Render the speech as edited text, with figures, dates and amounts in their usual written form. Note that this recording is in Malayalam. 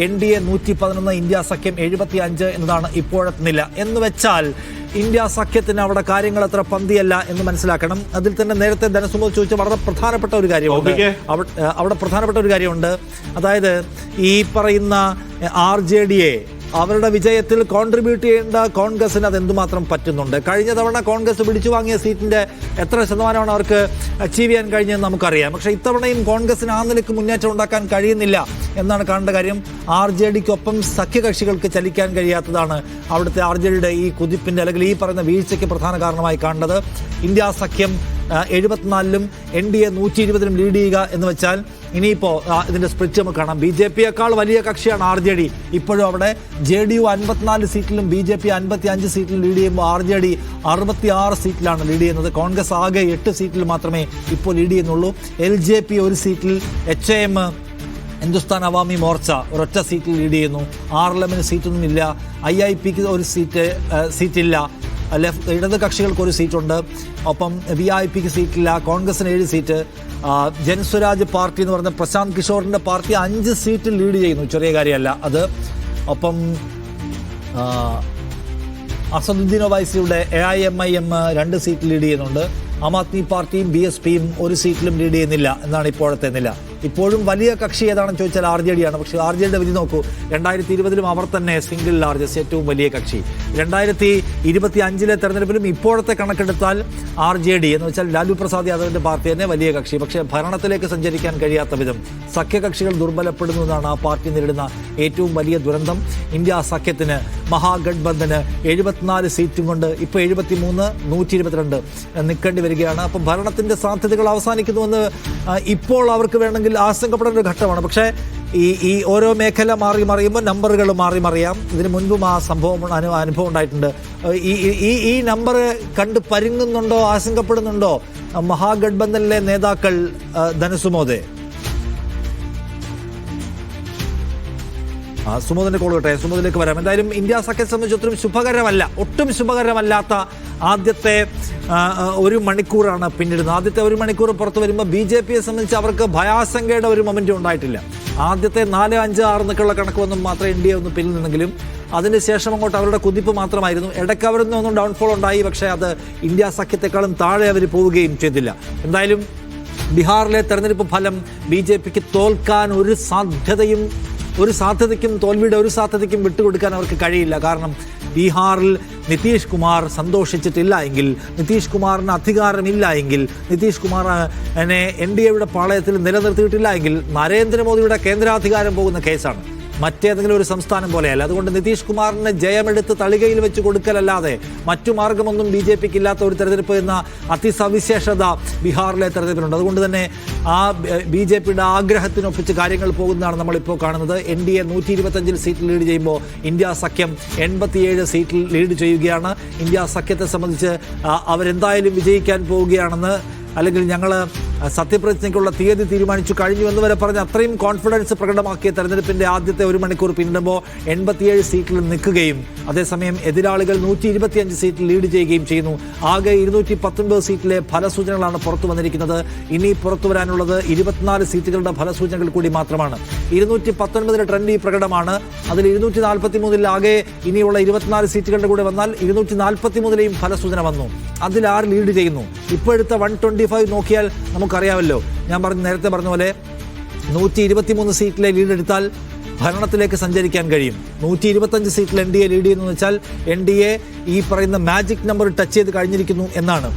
NDA 111, ഇന്ത്യ സഖ്യം 75 എന്നതാണ് ഇപ്പോഴത്തെ നില. എന്ന് വെച്ചാൽ ഇന്ത്യ സഖ്യത്തിന് അവിടെ കാര്യങ്ങൾ അത്ര പന്തിയല്ല എന്ന് മനസ്സിലാക്കണം. അതിൽ തന്നെ നേരത്തെ ധനസുമോദ് ചോദിച്ച വളരെ പ്രധാനപ്പെട്ട ഒരു കാര്യമുണ്ട്. അവിടെ പ്രധാനപ്പെട്ട ഒരു കാര്യമുണ്ട്. അതായത് ഈ പറയുന്ന RJDയെ അവരുടെ വിജയത്തിൽ കോൺട്രിബ്യൂട്ട് ചെയ്യേണ്ട കോൺഗ്രസിന് അത് എന്തുമാത്രം പറ്റുന്നുണ്ട്? കഴിഞ്ഞ തവണ കോൺഗ്രസ് പിടിച്ചു വാങ്ങിയ സീറ്റിന്റെ എത്ര ശതമാനമാണ് അവർക്ക് അച്ചീവ് ചെയ്യാൻ കഴിഞ്ഞതെന്ന് നമുക്കറിയാം. പക്ഷേ ഇത്തവണയും കോൺഗ്രസിന് ആ നിലയ്ക്ക് മുന്നേറ്റം ഉണ്ടാക്കാൻ കഴിയുന്നില്ല എന്നാണ് കാണേണ്ട കാര്യം. RJDക്കൊപ്പം സഖ്യകക്ഷികൾക്ക് ചലിക്കാൻ കഴിയാത്തതാണ് അവിടുത്തെ RJDയുടെ ഈ കുതിപ്പിന്റെ അല്ലെങ്കിൽ ഈ പറയുന്ന വീഴ്ചയ്ക്ക് പ്രധാന കാരണമായി കാണുന്നത്. ഇന്ത്യ സഖ്യം 74-ലും NDA 120-ലും ലീഡ് ചെയ്യുക എന്ന് വെച്ചാൽ ഇനിയിപ്പോൾ ഇതിന്റെ സ്പ്രിറ്റ് നമുക്ക് കാണാം. BJPയേക്കാൾ വലിയ കക്ഷിയാണ് RJD. ഇപ്പോഴും അവിടെ JDU 54 സീറ്റിലും BJP 55 സീറ്റിലും ലീഡ് ചെയ്യുമ്പോൾ RJD 66 സീറ്റിലാണ് ലീഡ് ചെയ്യുന്നത്. കോൺഗ്രസ് ആകെ 8 സീറ്റിൽ മാത്രമേ ഇപ്പോൾ ലീഡ് ചെയ്യുന്നുള്ളൂ. LJP ഒരു സീറ്റിൽ, HAM ഹിന്ദുസ്ഥാൻ അവാമി മോർച്ച ഒരൊറ്റ സീറ്റിൽ ലീഡ് ചെയ്യുന്നു. RLMന് സീറ്റൊന്നും ഇല്ല. IIPക്ക് ഒരു സീറ്റില്ല. ഇടത് കക്ഷികൾക്ക് ഒരു സീറ്റുണ്ട്. ഒപ്പം VIP സീറ്റില്ല. കോൺഗ്രസിന് 7 സീറ്റ്. ജൻസ്വരാജ് പാർട്ടി എന്ന് പറഞ്ഞ പ്രശാന്ത് കിഷോറിന്റെ പാർട്ടി 5 സീറ്റിൽ ലീഡ് ചെയ്യുന്നു. ചെറിയ കാര്യമല്ല അത്. ഒപ്പം അസദുദ്ദീൻ ഒവൈസിയുടെ AIMIM 2 സീറ്റിൽ ലീഡ് ചെയ്യുന്നുണ്ട്. ആം ആദ്മി പാർട്ടിയും BSPയും ഒരു സീറ്റിലും ലീഡ് ചെയ്യുന്നില്ല എന്നാണ് ഇപ്പോഴത്തെ നില. ഇപ്പോഴും വലിയ കക്ഷി ഏതാണെന്ന് ചോദിച്ചാൽ RJD ആണ്. പക്ഷേ RJDയുടെ വിധി നോക്കൂ. 2020-ലും അവർ തന്നെ സിംഗിൾ ലാർജസ്റ്റ് ഏറ്റവും വലിയ കക്ഷി. 2025-ലെ തെരഞ്ഞെടുപ്പിലും ഇപ്പോഴത്തെ കണക്കെടുത്താൽ RJD എന്ന് വെച്ചാൽ ലാലു പ്രസാദ് യാദവിന്റെ പാർട്ടി തന്നെ വലിയ കക്ഷി. പക്ഷേ ഭരണത്തിലേക്ക് സഞ്ചരിക്കാൻ കഴിയാത്ത വിധം സഖ്യകക്ഷികൾ ദുർബലപ്പെടുന്നു എന്നാണ് ആ പാർട്ടി നേരിടുന്ന ഏറ്റവും വലിയ ദുരന്തം. ഇന്ത്യ സഖ്യത്തിന് മഹാഗഡ്ബന്ധന് 74 സീറ്റും കൊണ്ട് ഇപ്പോൾ 73, 122 നിൽക്കേണ്ടി വരികയാണ്. അപ്പം ഭരണത്തിന്റെ സാധ്യതകൾ അവസാനിക്കുന്നുവെന്ന് ഇപ്പോൾ അവർക്ക് വേണമെങ്കിൽ ആശങ്കപ്പെടേണ്ട ഒരു ഘട്ടമാണ്. പക്ഷേ ഈ ഓരോ മേഖല മാറി മറിയുമ്പോൾ നമ്പറുകൾ മാറി മറിയാം. ഇതിന് മുൻപും ആ അനുഭവം ഉണ്ടായിട്ടുണ്ട്. ഈ നമ്പർ കണ്ട് പരുങ്ങുന്നുണ്ടോ, ആശങ്കപ്പെടുന്നുണ്ടോ മഹാഗഡ്ബന്ധനിലെ നേതാക്കൾ? ധനസുമോദേ, സുമോദിന്റെ കോൾ കിട്ടെ, സുമോദിലേക്ക് വരാം. എന്തായാലും ഇന്ത്യ സഖ്യത്തെ സംബന്ധിച്ചിടത്തോളം ശുഭകരമല്ല, ഒട്ടും ശുഭകരമല്ലാത്ത ആദ്യത്തെ 1 മണിക്കൂറാണ് പിന്നിടുന്നത്. ആദ്യത്തെ 1 മണിക്കൂർ പുറത്തു വരുമ്പോൾ BJPയെ സംബന്ധിച്ച് അവർക്ക് ഭയാശങ്കയുടെ ഒരു മൊമെന്റും ഉണ്ടായിട്ടില്ല. ആദ്യത്തെ 4, 5, 6 എന്നൊക്കെയുള്ള കണക്ക് വന്നും മാത്രമേ NDA ഒന്ന് പിന്നിൽ നിന്നെങ്കിലും അതിനുശേഷം അങ്ങോട്ട് അവരുടെ കുതിപ്പ് മാത്രമായിരുന്നു. ഇടയ്ക്ക് അവരിൽ നിന്നും ഡൗൺഫോൾ ഉണ്ടായി. പക്ഷേ അത് ഇന്ത്യ സഖ്യത്തെക്കാളും താഴെ അവർ പോവുകയും ചെയ്തില്ല. എന്തായാലും ബീഹാറിലെ തെരഞ്ഞെടുപ്പ് ഫലം BJPക്ക് തോൽക്കാൻ ഒരു സാധ്യതയ്ക്കും തോൽവിയുടെ ഒരു സാധ്യതയ്ക്കും വിട്ടുകൊടുക്കാൻ അവർക്ക് കഴിയില്ല. കാരണം ബീഹാറിൽ നിതീഷ് കുമാർ സന്തോഷിച്ചിട്ടില്ല എങ്കിൽ, നിതീഷ് കുമാറിന് അധികാരമില്ല എങ്കിൽ, നിതീഷ് കുമാറിനെ NDAയുടെ പാളയത്തിൽ നിലനിർത്തിയിട്ടില്ല എങ്കിൽ നരേന്ദ്രമോദിയുടെ കേന്ദ്രാധികാരം പോകുന്ന കേസാണ്. മറ്റേതെങ്കിലും ഒരു സംസ്ഥാനം പോലെയല്ല. അതുകൊണ്ട് നിതീഷ് കുമാറിന് ജയമെടുത്ത് തളികയിൽ വെച്ച് കൊടുക്കലല്ലാതെ മറ്റു മാർഗമൊന്നും BJPക്ക് ഇല്ലാത്ത ഒരു തെരഞ്ഞെടുപ്പ് എന്ന അതിസവിശേഷത ബീഹാറിലെ തെരഞ്ഞെടുപ്പിലുണ്ട്. അതുകൊണ്ട് തന്നെ ആ BJPയുടെ ആഗ്രഹത്തിനൊപ്പിച്ച് കാര്യങ്ങൾ പോകുന്നതാണ് നമ്മളിപ്പോൾ കാണുന്നത്. NDA 125 സീറ്റിൽ ലീഡ് ചെയ്യുമ്പോൾ ഇന്ത്യ സഖ്യം 87 സീറ്റിൽ ലീഡ് ചെയ്യുകയാണ്. ഇന്ത്യ സഖ്യത്തെ സംബന്ധിച്ച് അവരെന്തായാലും വിജയിക്കാൻ പോവുകയാണെന്ന്, അല്ലെങ്കിൽ ഞങ്ങൾ സത്യപ്രതിജ്ഞയ്ക്കുള്ള തീയതി തീരുമാനിച്ചു കഴിഞ്ഞു എന്ന് വരെ പറഞ്ഞ് അത്രയും കോൺഫിഡൻസ് പ്രകടമാക്കിയ തെരഞ്ഞെടുപ്പിന്റെ ആദ്യത്തെ 1 മണിക്കൂർ പിന്നിടുമ്പോൾ 87 സീറ്റിൽ നിൽക്കുകയും അതേസമയം എതിരാളികൾ 125 സീറ്റിൽ ലീഡ് ചെയ്യുകയും ചെയ്യുന്നു. ആകെ 219 സീറ്റിലെ ഫലസൂചനകളാണ് പുറത്തു വന്നിരിക്കുന്നത്. ഇനി പുറത്തു വരാനുള്ളത് 24 സീറ്റുകളുടെ ഫലസൂചനകൾ കൂടി മാത്രമാണ്. 219 ട്രെൻഡ് ഈ പ്രകടമാണ്. അതിൽ 243 ആകെ ഇനിയുള്ള 24 സീറ്റുകളുടെ കൂടെ വന്നാൽ 243 ഫലസൂചന വന്നു. അതിൽ ആര് ലീഡ് ചെയ്യുന്നു? ഇപ്പോഴത്തെ 125 നോക്കിയാൽ നമുക്കറിയാമല്ലോ. ഞാൻ നേരത്തെ പറഞ്ഞ പോലെ 123 സീറ്റിലെ ലീഡ് എടുത്താൽ ഭരണത്തിലേക്ക് സഞ്ചരിക്കാൻ കഴിയും. 125 സീറ്റിൽ NDA ലീഡ് ചെയ്യുന്നു വെച്ചാൽ NDA ഈ പറയുന്ന മാജിക് നമ്പർ ടച്ച് ചെയ്ത് കഴിഞ്ഞിരിക്കുന്നു എന്നാണ്.